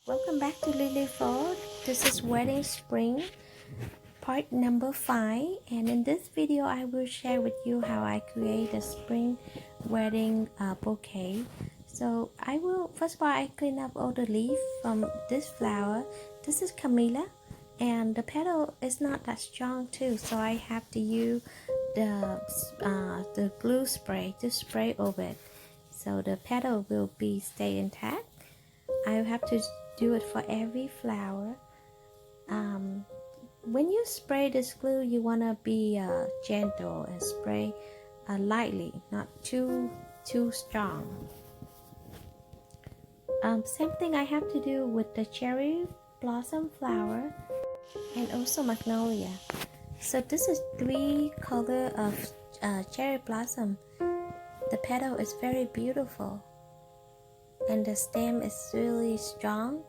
Welcome back to LeLe Floral. This is Wedding Spring part number 5, and in this video I will share with you how I create a spring wedding bouquet. So first of all, I clean up all the leaf from this flower. This is Camellia, and the petal is not that strong too, so I have to use the glue spray to spray over it, so the petal will stay intact. I have to do it for every flower. When you spray this glue, you want to be gentle and spray lightly, not too strong. Same thing I have to do with the cherry blossom flower and also magnolia. So this is 3 color of cherry blossom. The petal is very beautiful and the stem is really strong,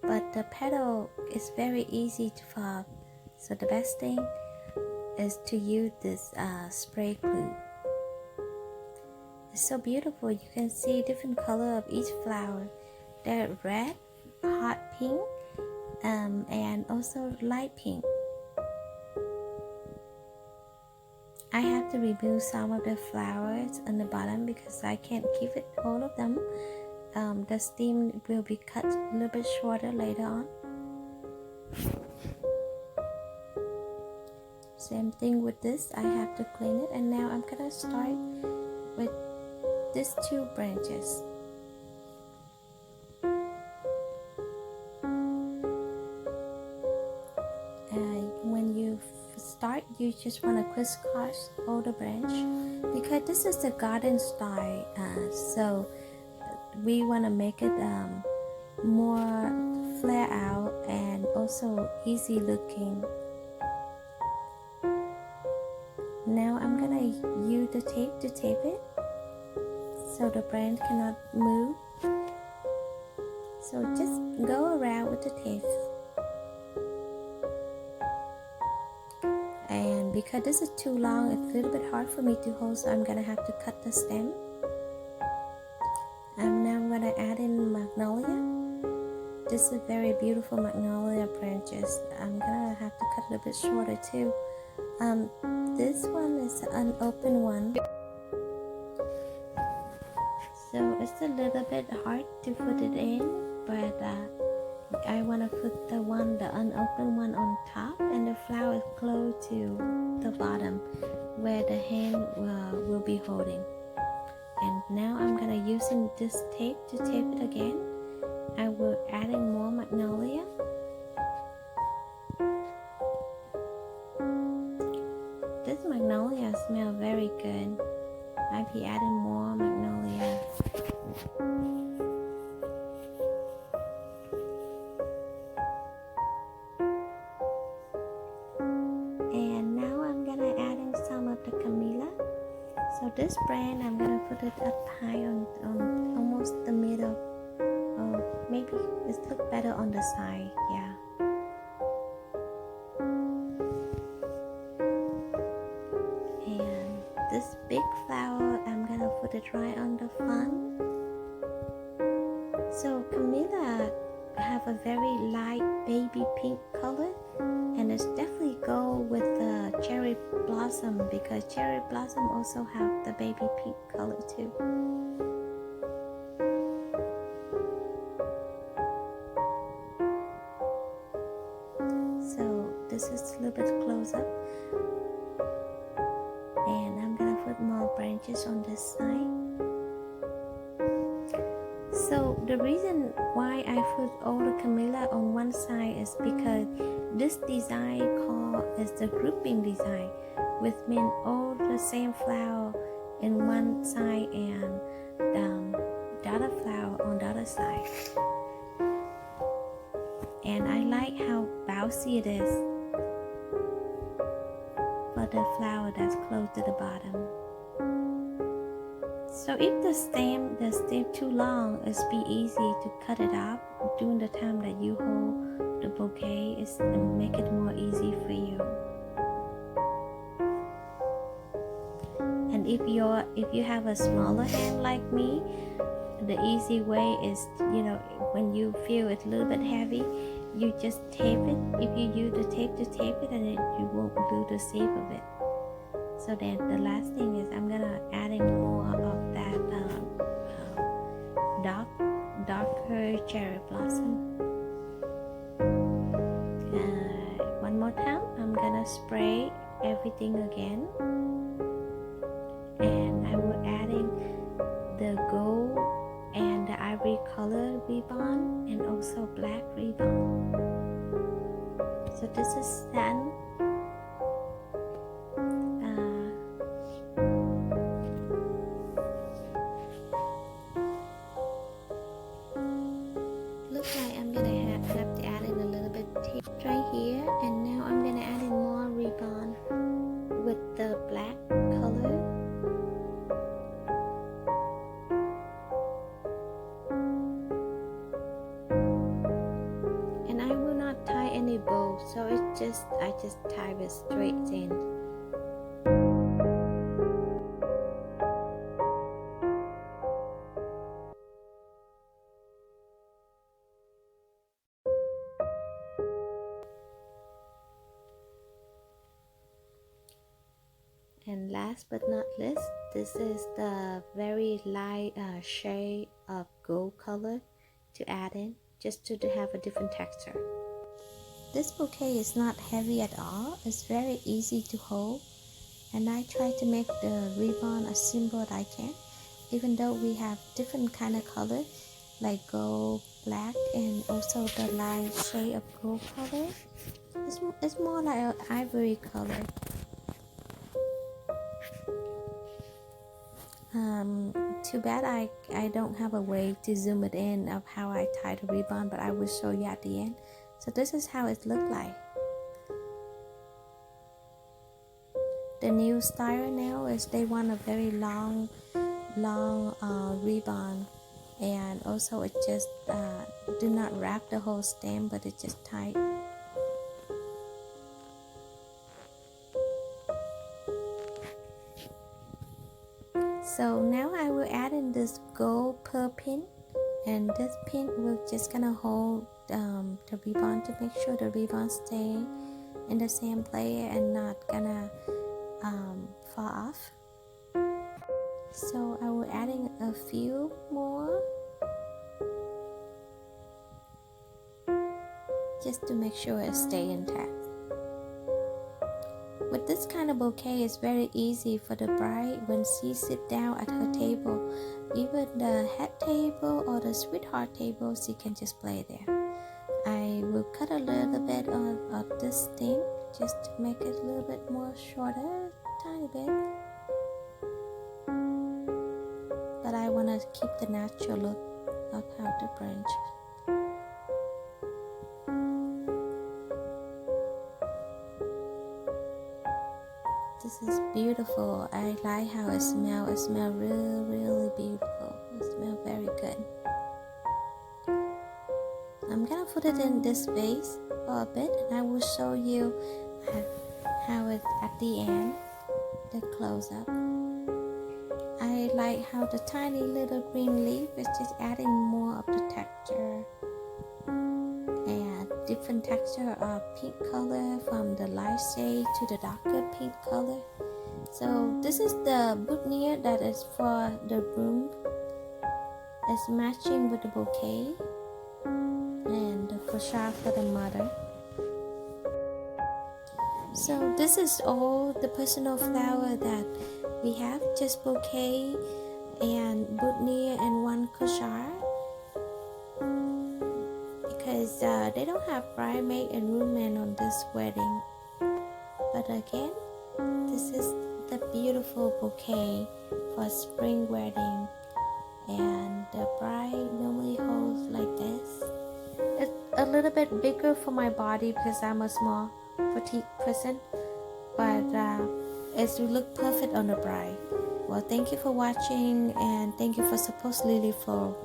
but the petal is very easy to fob. So the best thing is to use this spray glue. It's so beautiful. You can see different color of each flower. They're red, hot pink, and also light pink. I have to remove some of the flowers on the bottom because I can't keep it all of them. The stem will be cut a little bit shorter later on. Same thing with this, I have to clean it, and now I'm gonna start with these 2 branches. When you start, you just want to crisscross all the branch because this is the garden style, so we want to make it more flare out and also easy looking. Now I'm gonna use the tape to tape it so the branch cannot move. So just go around with the tape. And because this is too long, it's a little bit hard for me to hold, so I'm gonna have to cut the stem. And now I'm gonna add in magnolia. This is very beautiful magnolia branches. I'm gonna have to cut it a bit shorter too. This one is an unopened one, so it's a little bit hard to put it in, but I want to put the unopened one on top, and the flower is close to the bottom where the hand will be holding. And now I'm gonna using this tape to tape it again. I will add in more magnolia. This magnolia smells very good. I'll be adding more magnolia. And now I'm gonna add in some of the Camellia. So this brand, I'm gonna put it up high on almost the middle. Oh, maybe it looks better on the side. Yeah. And this big flower, I'm gonna put it right on the front. So Camellia have a very light baby pink color, and it's definitely go with the cherry blossom because cherry blossom also have the baby pink color too. So this is a little bit close up, and I'm gonna put more branches on this side. So the reason why I put all the Camellia on one side is because this design is the grouping design, which means all the same flower in one side and the other flower on the other side. And I like how bouncy it is for the flower that's close to the bottom. So if the stem too long, it's be easy to cut it off during the time that you hold the bouquet. It's make it more easy for you. And if you have a smaller hand like me, The easy way is, when you feel it's a little bit heavy, you just tape it. If you use the tape to tape it, and you won't lose the shape of it. So then the last thing is I'm gonna adding more of that darker cherry blossom. One more time, I'm gonna spray everything again, and I will adding the gold and the ivory color ribbon and also black ribbon. So this is done. Looks like I'm gonna have to add in a little bit of tape right here, and now I'm gonna add in more ribbon with the black color. And I will not tie any bow, so I just tie it straight in. And last but not least, this is the very light shade of gold color to add in, just to have a different texture. This bouquet is not heavy at all. It's very easy to hold, and I try to make the ribbon as simple as I can, even though we have different kind of color like gold, black, and also the light shade of gold color. It's more like an ivory color. Too bad I don't have a way to zoom it in of how I tie the ribbon, but I will show you at the end. So this is how it looked like. The new style now is they want a very long ribbon, and also it just do not wrap the whole stem, but it just tight. So now I will add in this gold pearl pin, and this pin will just gonna hold the ribbon to make sure the ribbon stay in the same place and not gonna fall off. So I will adding a few more just to make sure it stay intact. With this kind of bouquet, it's very easy for the bride when she sit down at her table, even the head table or the sweetheart table, she can just play there. I will cut a little bit of this thing just to make it a little bit more shorter, tiny bit. But I want to keep the natural look of how the branch. This is beautiful. I like how it smells. It smells really, really beautiful. It smells very good. I'm gonna put it in this vase for a bit, and I will show you how it's at the end, the close-up. I like how the tiny little green leaf is just adding more of the texture. Different texture of pink color, from the light shade to the darker pink color. So this is the boutonniere that is for the groom. It's matching with the bouquet, and the corsage for the mother. So this is all the personal flower that we have, just bouquet and boutonniere and one corsage. Because they don't have bridesmaid and groomsmen on this wedding. But again, this is the beautiful bouquet for spring wedding, and the bride normally holds like this. It's a little bit bigger for my body because I'm a small petite person, but it will look perfect on the bride. Well, thank you for watching, and thank you for supporting LeLe Floral.